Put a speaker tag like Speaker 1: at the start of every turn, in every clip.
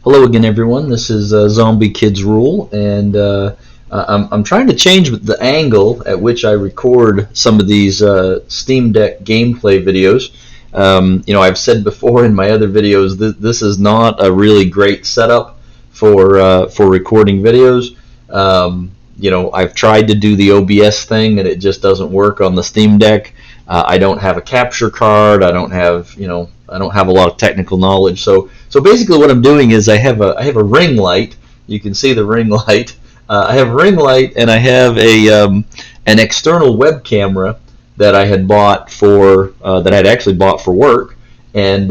Speaker 1: Hello again, everyone. This is Zombie Kids Rule, and I'm trying to change the angle at which I record some of these Steam Deck gameplay videos. I've said before in my other videos that this is not a really great setup for recording videos. I've tried to do the OBS thing, and it just doesn't work on the Steam Deck. I don't have a capture card. I don't have a lot of technical knowledge. So basically, what I'm doing is I have a ring light. You can see the ring light. I have a ring light, and I have an external web camera that I had bought that I'd actually bought for work, and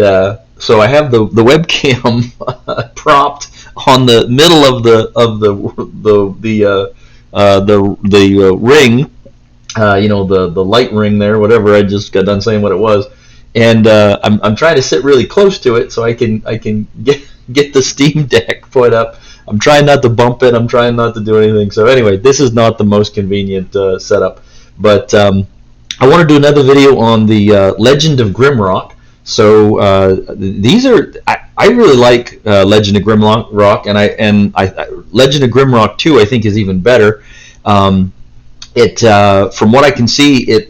Speaker 1: so I have the webcam propped on the middle of the ring. The light ring there, whatever. I just got done saying what it was, and I'm trying to sit really close to it so I can get the Steam Deck put up. I'm trying not to bump it. I'm trying not to do anything. So anyway, this is not the most convenient setup, but I want to do another video on the Legend of Grimrock. So I really like Legend of Grimrock, and Legend of Grimrock 2 I think is even better. From what I can see,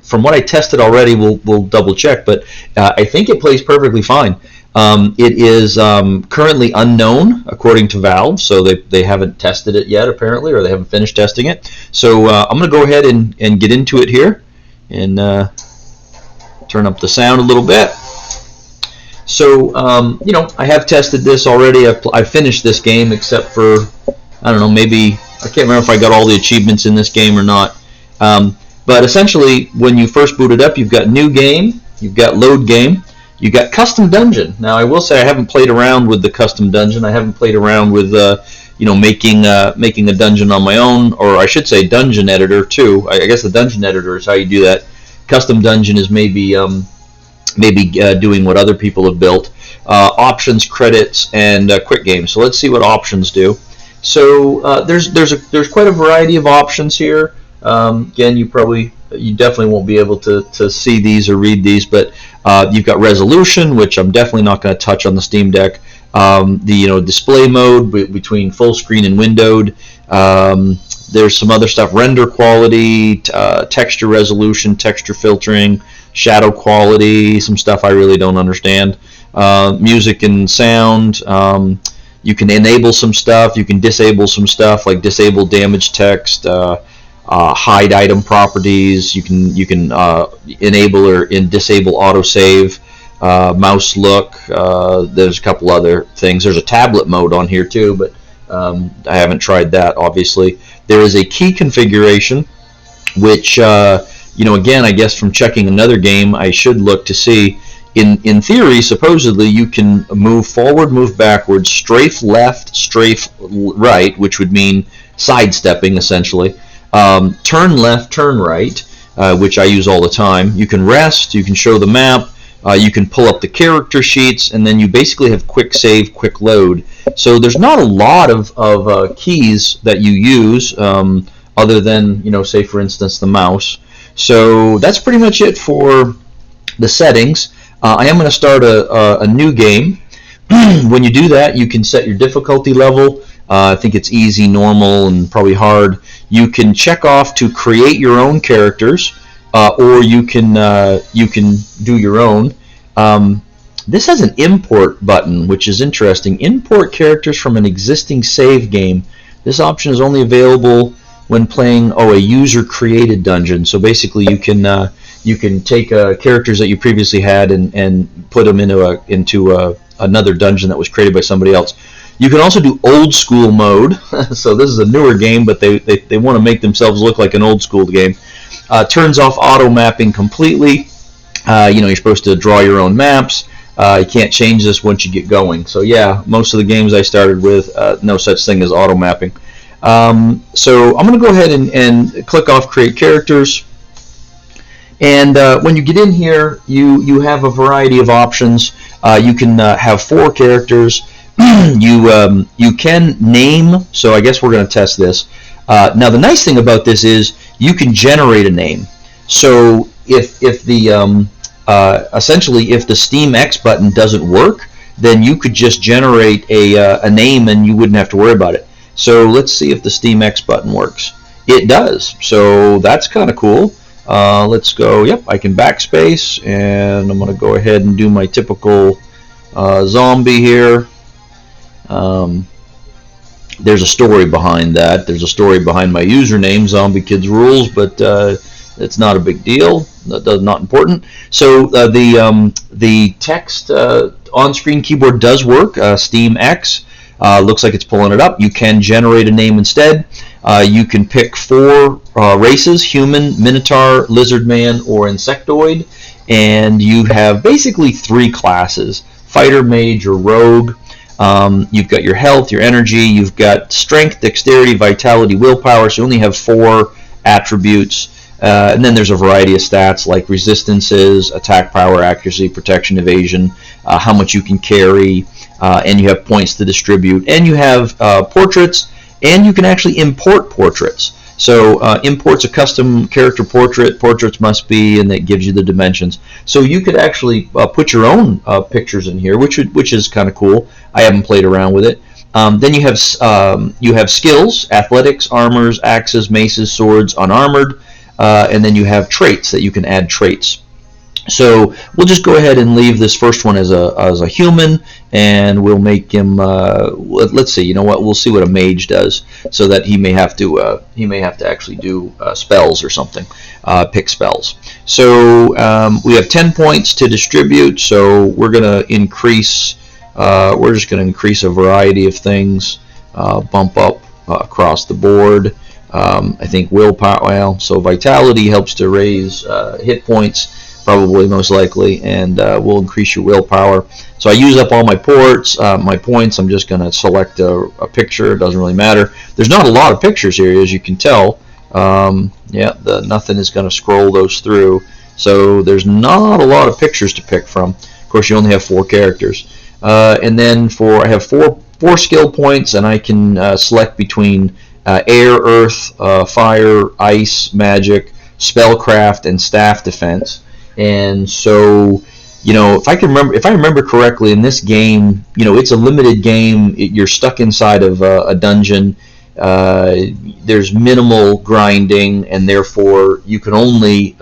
Speaker 1: from what I tested already, we'll double check, but I think it plays perfectly fine. It is currently unknown according to Valve, so they haven't tested it yet apparently, or they haven't finished testing it. So I'm going to go ahead and get into it here, and turn up the sound a little bit. So I have tested this already. I've finished this game, except for, I don't know, maybe I can't remember if I got all the achievements in this game or not. But essentially, when you first boot it up, you've got New Game, you've got Load Game, you've got Custom Dungeon. Now, I will say I haven't played around with the Custom Dungeon. I haven't played around with making a dungeon on my own, or I should say Dungeon Editor too. I guess the Dungeon Editor is how you do that. Custom Dungeon is maybe doing what other people have built. Options, credits, and quick game. So let's see what options do. So there's quite a variety of options here. Again, you definitely won't be able to see these or read these, but you've got resolution, which I'm definitely not going to touch on the Steam Deck. The display mode between full screen and windowed. There's some other stuff: render quality, texture resolution, texture filtering, shadow quality. Some stuff I really don't understand. Music and sound. You can enable some stuff. You can disable some stuff, like disable damage text, hide item properties. You can enable or disable autosave, mouse look. There's a couple other things. There's a tablet mode on here too, but I haven't tried that, obviously. There is a key configuration, which again, I guess from checking another game, I should look to see. In theory, supposedly, you can move forward, move backwards, strafe left, strafe right, which would mean sidestepping, essentially. Turn left, turn right, which I use all the time. You can rest, you can show the map, you can pull up the character sheets, and then you basically have quick save, quick load. So there's not a lot of keys that you use, other than, say, for instance, the mouse. So that's pretty much it for the settings. I am going to start a new game. When you do that, you can set your difficulty level. I think it's easy, normal, and probably hard. You can check off to create your own characters, or you can do your own. This has an import button, which is interesting. Import characters from an existing save game. This option is only available when playing a user-created dungeon. So basically, you can take characters that you previously had and put them into another dungeon that was created by somebody else. You can also do old school mode. So this is a newer game, but they want to make themselves look like an old school game. Turns off auto mapping completely. You're supposed to draw your own maps. You can't change this once you get going. So yeah, most of the games I started with, no such thing as auto mapping. So I'm going to go ahead and click off Create Characters. And when you get in here, you have a variety of options. You can have 4 characters. You can name. So I guess we're going to test this. Now the nice thing about this is you can generate a name. So if the essentially if the Steam X button doesn't work, then you could just generate a name and you wouldn't have to worry about it. So let's see if the Steam X button works. It does, so that's kind of cool. Let's go, yep, I can backspace, and I'm going to go ahead and do my typical zombie here. There's a story behind that. There's a story behind my username, Zombie Kids Rules, but it's not a big deal. That's not important. So the text on-screen keyboard does work. Steam X looks like it's pulling it up. You can generate a name instead. You can pick 4 races: human, minotaur, lizard man, or insectoid. And you have basically 3 classes: fighter, mage, or rogue. You've got your health, your energy, you've got strength, dexterity, vitality, willpower, so you only have 4 attributes. And then there's a variety of stats like resistances, attack power, accuracy, protection, evasion, how much you can carry, and you have points to distribute. And you have portraits, and you can actually import portraits. So imports a custom character portrait. Portraits must be, and that gives you the dimensions. So you could actually put your own pictures in here, which is kind of cool. I haven't played around with it. Then you have skills: athletics, armors, axes, maces, swords, unarmored, and then you have traits that you can add traits. So we'll just go ahead and leave this first one as a human, and we'll make him. Let's see. You know what? We'll see what a mage does, so that he may have to actually do spells or something. Pick spells. So we have 10 points to distribute. So we're gonna increase. We're just gonna increase a variety of things. Bump up across the board. I think willpower. Well, so vitality helps to raise hit points. Probably, most likely, and will increase your willpower. So I use up all my my points. I'm just going to select a picture. It doesn't really matter. There's not a lot of pictures here, as you can tell. Yeah, nothing is going to scroll those through. So there's not a lot of pictures to pick from. Of course, you only have 4 characters. And then I have four skill points, and I can select between air, earth, fire, ice, magic, spellcraft, and staff defense. And so, you know, if I remember correctly, in this game, you know, it's a limited game. You're stuck inside of a dungeon. There's minimal grinding, and therefore you can only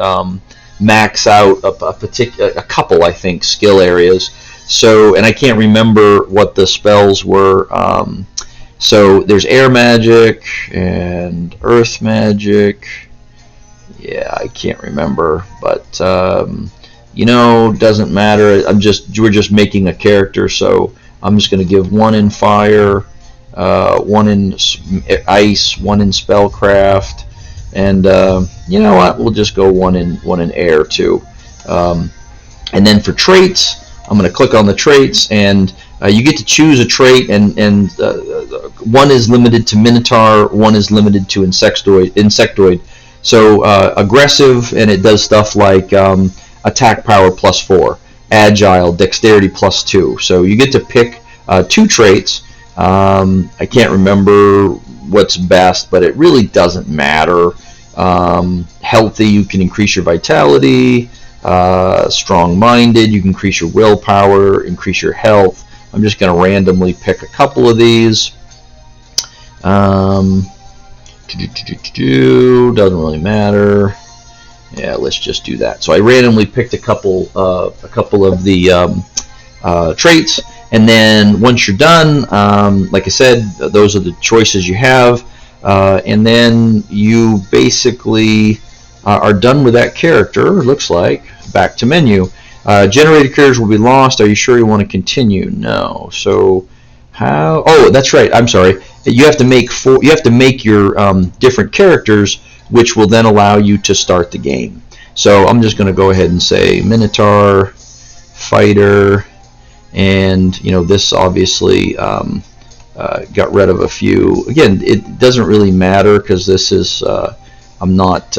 Speaker 1: max out a couple, I think, skill areas. So, and I can't remember what the spells were. So there's air magic and earth magic. Yeah, I can't remember, but you know, doesn't matter. We're just making a character, so I'm just going to give 1 in fire, 1 in ice, 1 in spellcraft, and you know what? We'll just go 1 in air too. And then for traits, I'm going to click on the traits, and you get to choose a trait, and 1 is limited to minotaur, 1 is limited to insectoid. So aggressive, and it does stuff like attack power +4, agile, dexterity +2. So you get to pick 2 traits. I can't remember what's best, but it really doesn't matter. Healthy, you can increase your vitality. Strong-minded, you can increase your willpower, increase your health. I'm just going to randomly pick a couple of these. Doesn't really matter. Yeah, let's just do that. So I randomly picked a couple of the traits, and then once you're done, like I said, those are the choices you have, and then you basically are done with that character. It looks like. Back to menu. Generated characters will be lost. Are you sure you want to continue? No. So how? Oh, that's right. I'm sorry. You have to make You have to make your different characters, which will then allow you to start the game. So I'm just going to go ahead and say Minotaur, Fighter, and you know, this obviously got rid of a few. Again, it doesn't really matter because this is I'm not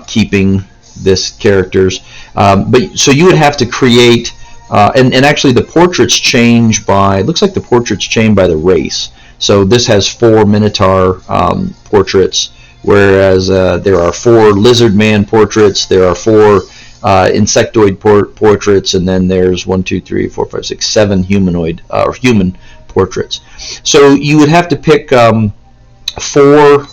Speaker 1: keeping this characters. But so you would have to create. And actually the portraits change by, looks like the portraits change by the race. So this has 4 Minotaur portraits, whereas there are 4 Lizard Man portraits, there are 4 insectoid portraits, and then there's 1, 2, 3, 4, 5, 6, 7 humanoid or human portraits. So you would have to pick 4.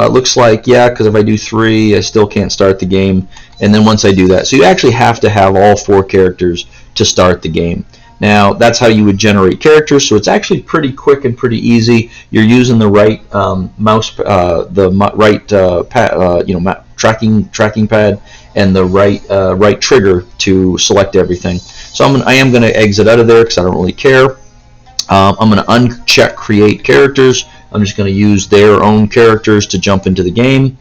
Speaker 1: Looks like, yeah, because if I do 3, I still can't start the game. And then once I do that, so you actually have to have all 4 characters to start the game. Now, that's how you would generate characters, so it's actually pretty quick and pretty easy. You're using the right mouse, tracking pad, and the right trigger to select everything. So I am going to exit out of there because I don't really care. I'm going to uncheck create characters. I'm just going to use their own characters to jump into the game.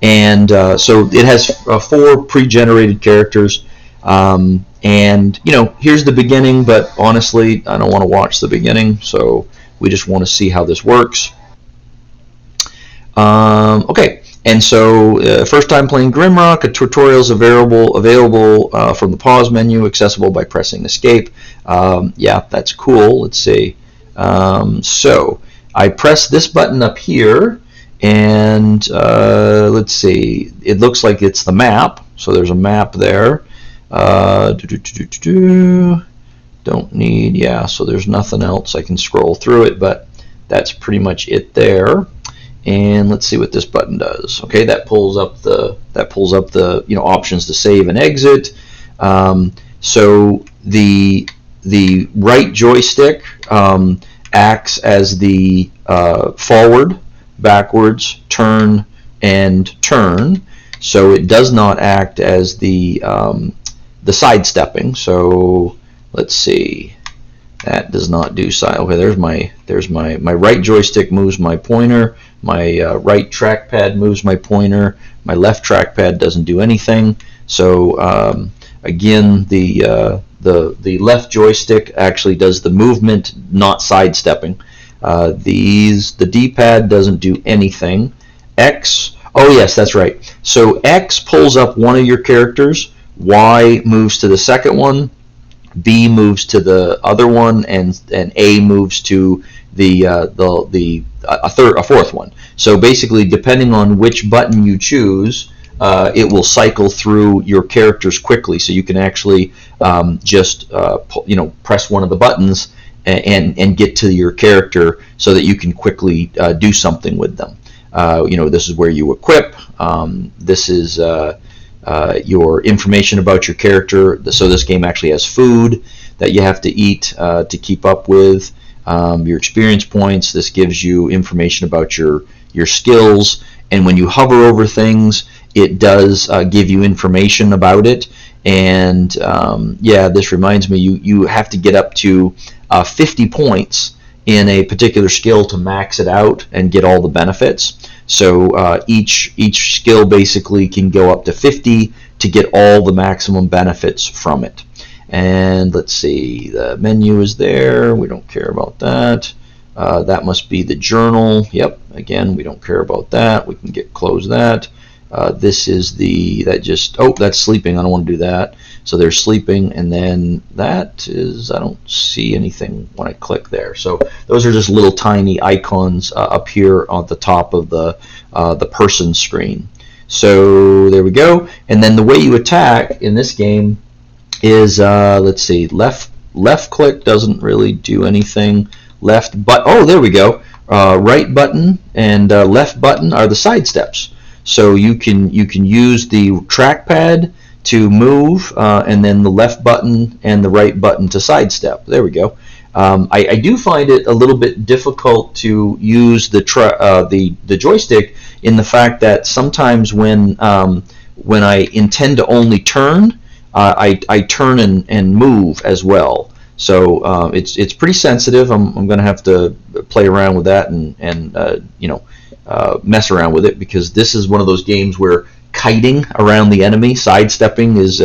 Speaker 1: And so it has 4 pre-generated characters. And, here's the beginning, but honestly, I don't want to watch the beginning, so we just want to see how this works. Okay, and so first time playing Grimrock, a tutorial is available from the pause menu, accessible by pressing escape. Yeah, that's cool. Let's see. So I press this button up here, and let's see. It looks like it's the map, so there's a map there. Don't need, yeah, so there's nothing else. I can scroll through it, but that's pretty much it there. And let's see what this button does. Okay, that pulls up the options to save and exit. So the right joystick acts as the forward, backwards, turn, and turn. So it does not act as the sidestepping. So let's see, that does not do side. Okay, there's my right joystick moves my pointer, my right trackpad moves my pointer, my left trackpad doesn't do anything. So again, the left joystick actually does the movement, not sidestepping. The D-pad doesn't do anything. X, oh yes, that's right. So X pulls up one of your characters, Y moves to the second one, B moves to the other one, and A moves to a fourth one. So basically, depending on which button you choose, it will cycle through your characters quickly. So you can actually just press one of the buttons and get to your character so that you can quickly do something with them. This is where you equip. This is your information about your character. So this game actually has food that you have to eat to keep up with your experience points. This gives you information about your skills, and when you hover over things, it does give you information about it. And yeah, this reminds me, you have to get up to 50 points in a particular skill to max it out and get all the benefits. So each skill basically can go up to 50 to get all the maximum benefits from it. And let's see, the menu is there. We don't care about that. That must be the journal. Yep, again, we don't care about that. We can close that. This is that's sleeping. I don't want to do that. So they're sleeping, and then that is, I don't see anything when I click there. So those are just little tiny icons up here on the top of the person screen. So there we go. And then the way you attack in this game is, let's see, left click doesn't really do anything. Oh, there we go. Right button and left button are the side steps. So you can use the trackpad to move, and then the left button and the right button to sidestep. There we go. I do find it a little bit difficult to use the joystick in the fact that sometimes when I intend to only turn, I turn and move as well. So it's pretty sensitive. I'm going to have to play around with that and mess around with it, because this is one of those games where kiting around the enemy, sidestepping is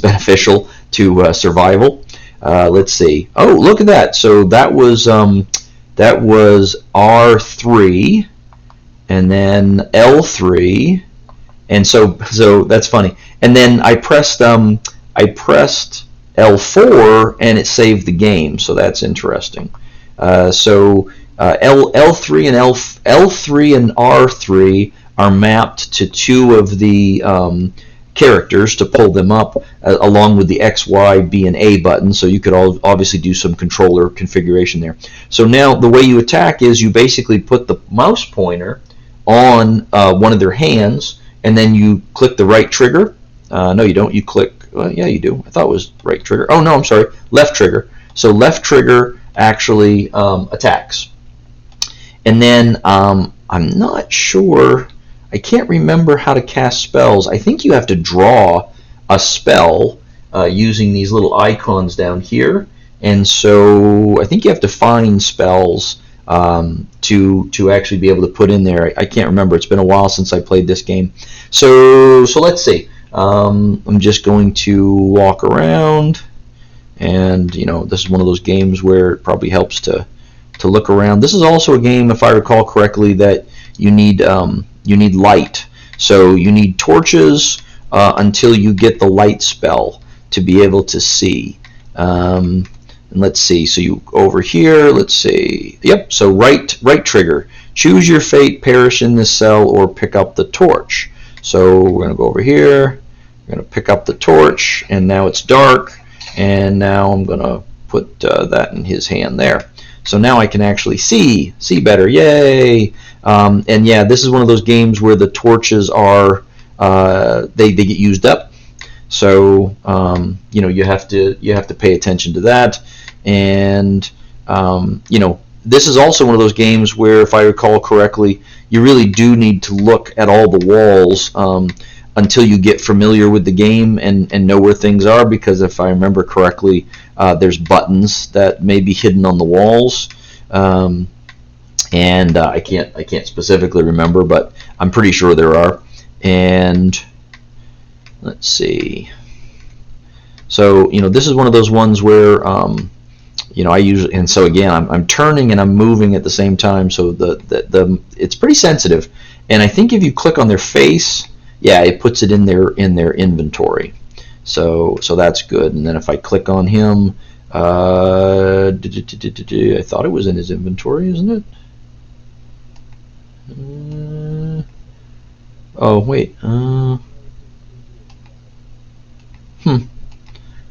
Speaker 1: beneficial to survival. Let's see. Oh, look at that. So that was R3, and then L3, and so that's funny. And then I pressed L4 and it saved the game. So that's interesting. L3 and R3 are mapped to two of the characters to pull them up, along with the X, Y, B, and A buttons. So you could obviously do some controller configuration there. So now the way you attack is you basically put the mouse pointer on one of their hands, and then you click the right trigger. No, you don't. You click. Well, yeah, you do. I thought it was right trigger. Oh no, I'm sorry. Left trigger. So left trigger actually attacks. And then I'm not sure. I can't remember how to cast spells. I think you have to draw a spell using these little icons down here. And so I think you have to find spells to actually be able to put in there. I can't remember. It's been a while since I played this game. So let's see. I'm just going to walk around, and this is one of those games where it probably helps to look around. This is also a game, if I recall correctly, that you need light. So you need torches until you get the light spell to be able to see. And let's see. So you over here. Let's see. Yep. So right trigger. Choose your fate. Perish in this cell or pick up the torch. So we're gonna go over here. We're gonna pick up the torch, and now it's dark. And now I'm gonna put that in his hand there. So now I can actually see better. Yay! And yeah, this is one of those games where the torches are they get used up. So you have to pay attention to that. And this is also one of those games where, if I recall correctly, you really do need to look at all the walls until you get familiar with the game and know where things are, because if I remember correctly, there's buttons that may be hidden on the walls, and I can't specifically remember, but I'm pretty sure there are. And let's see. So this is one of those ones where I usually, and so again, I'm turning and I'm moving at the same time, so the it's pretty sensitive. And I think if you click on their face, yeah, it puts it in their inventory. So that's good. And then if I click on him, I thought it was in his inventory, isn't it? Oh wait.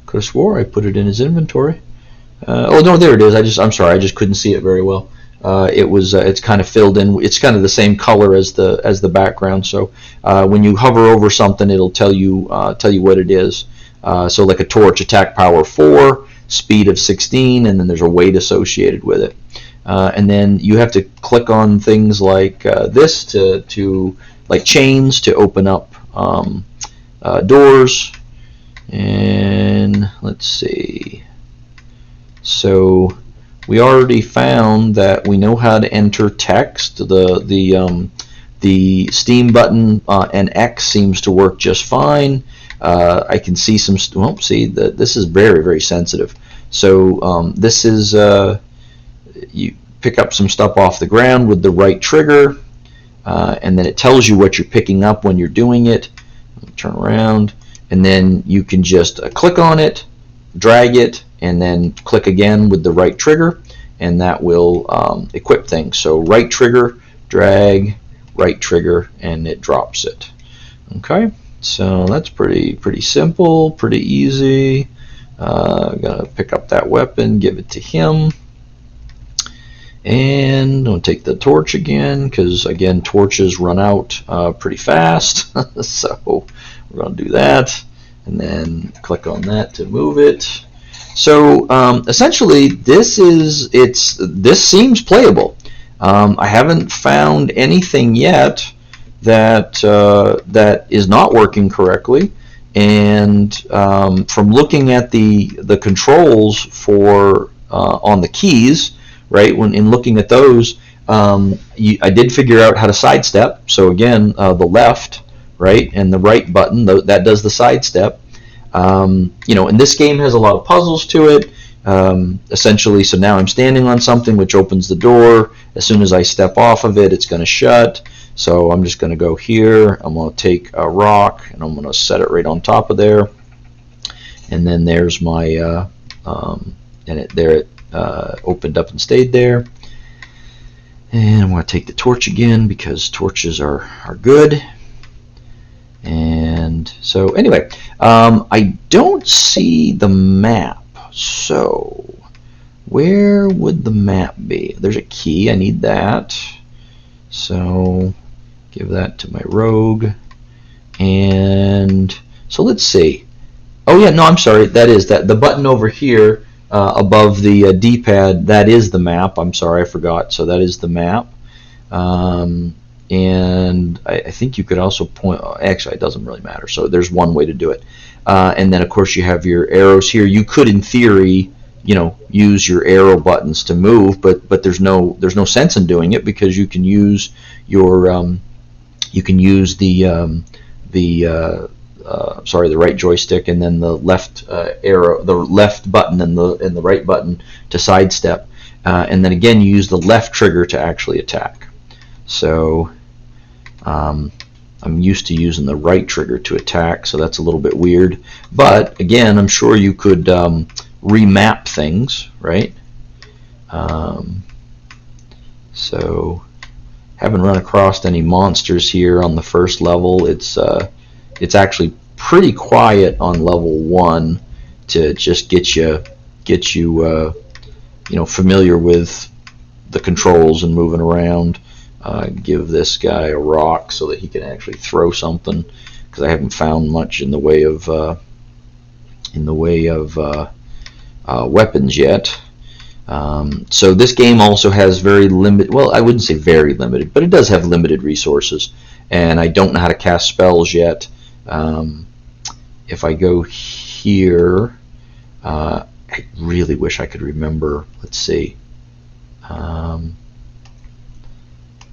Speaker 1: Could have swore I put it in his inventory. Oh no, there it is. I'm sorry, I just couldn't see it very well. It's kind of filled in. It's kind of the same color as the background. So when you hover over something, it'll tell you what it is. So like a torch, attack power 4, speed of 16, and then there's a weight associated with it. And then you have to click on things like this to like chains to open up doors. And let's see. So we already found that we know how to enter text. The Steam button and X seems to work just fine. I can see some. This is very, very sensitive. So this is you pick up some stuff off the ground with the right trigger, and then it tells you what you're picking up when you're doing it. Turn around, and then you can just click on it, drag it, and then click again with the right trigger, and that will equip things. So right trigger, drag, right trigger, and it drops it. Okay, so that's pretty simple, pretty easy. I'm gonna pick up that weapon, give it to him, and I'm gonna take the torch again, because again, torches run out pretty fast. So we're gonna do that, and then click on that to move it. So essentially, this seems playable. I haven't found anything yet that is not working correctly. And from looking at the controls for on the keys, right? In looking at those, I did figure out how to sidestep. So again, the left, right, and the right button that does the sidestep. And this game has a lot of puzzles to it. Essentially, so now I'm standing on something which opens the door. As soon as I step off of it, it's going to shut. So I'm just going to go here. I'm going to take a rock and I'm going to set it right on top of there. And then there's my it opened up and stayed there. And I'm going to take the torch again because torches are good. And And so anyway, I don't see the map. So where would the map be? There's a key. I need that. So give that to my rogue. And so let's see. Oh yeah, no, I'm sorry. That is that the button over here above the D-pad. That is the map. I'm sorry, I forgot. So that is the map. And I think you could also point. Actually, it doesn't really matter. So there's one way to do it. And then of course you have your arrows here. You could, in theory, use your arrow buttons to move, but there's no sense in doing it, because you can use your the right joystick, and then the left arrow, the left button, and the right button to sidestep, and then again you use the left trigger to actually attack. So I'm used to using the right trigger to attack, so that's a little bit weird. But again, I'm sure you could remap things, right? So haven't run across any monsters here on the first level. It's actually pretty quiet on level 1 to just get you familiar with the controls and moving around. Give this guy a rock so that he can actually throw something, because I haven't found much in the way of weapons yet. So this game also has very limited, well, I wouldn't say very limited, but it does have limited resources, and I don't know how to cast spells yet. If I go here, I really wish I could remember. Let's see.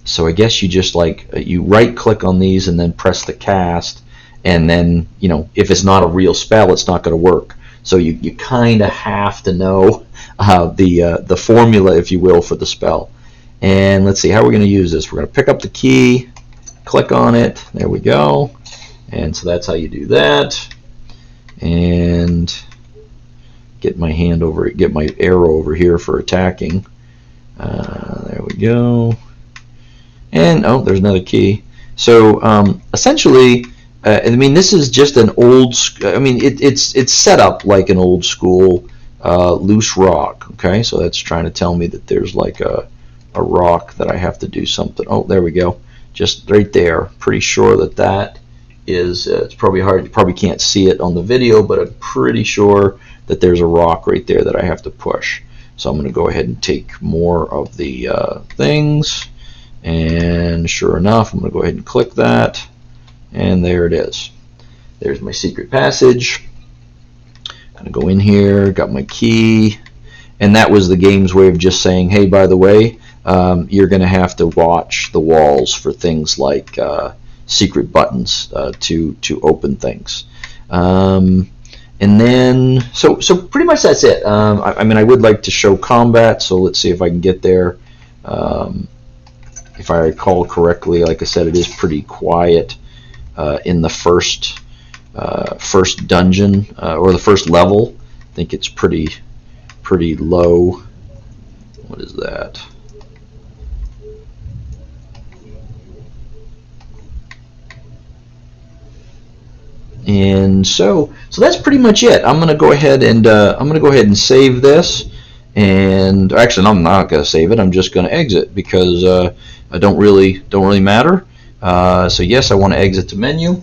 Speaker 1: So I guess you just you right click on these and then press the cast, and then if it's not a real spell, it's not going to work. So you kind of have to know the formula, if you will, for the spell. And let's see how we're going to use this. We're going to pick up the key, click on it. There we go. And so that's how you do that. And get my arrow over here for attacking. There we go. And oh, there's another key. So essentially, I mean, this is just an old. I mean, it's set up like an old school loose rock. Okay, so that's trying to tell me that there's like a rock that I have to do something. Oh, there we go. Just right there. Pretty sure that is. It's probably hard. You probably can't see it on the video, but I'm pretty sure that there's a rock right there that I have to push. So I'm going to go ahead and take more of the things. And sure enough, I'm going to go ahead and click that, and there it is. There's my secret passage. I'm going to go in here, got my key, and that was the game's way of just saying, hey, by the way, you're going to have to watch the walls for things like secret buttons to open things. And then, so pretty much that's it. I mean, I would like to show combat, so let's see if I can get there. If I recall correctly, like I said, it is pretty quiet in the first dungeon or the first level. I think it's pretty low. What is that? And so that's pretty much it. I'm gonna go ahead and save this. And actually, no, I'm not going to save it. I'm just going to exit, because I don't really matter. So yes, I want to exit the menu,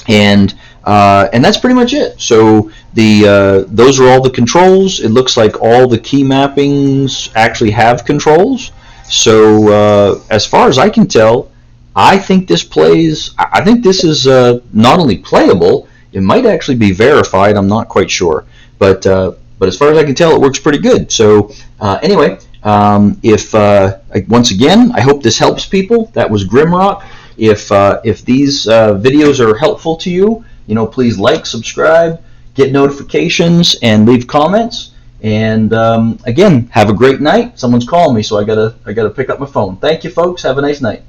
Speaker 1: and that's pretty much it. So those are all the controls. It looks like all the key mappings actually have controls. So as far as I can tell, I think this is not only playable, it might actually be verified. I'm not quite sure, but as far as I can tell, it works pretty good. So anyway, once again, I hope this helps people. That was Grimrock. If these videos are helpful to you, please like, subscribe, get notifications, and leave comments. And again, have a great night. Someone's calling me, so I gotta pick up my phone. Thank you, folks. Have a nice night.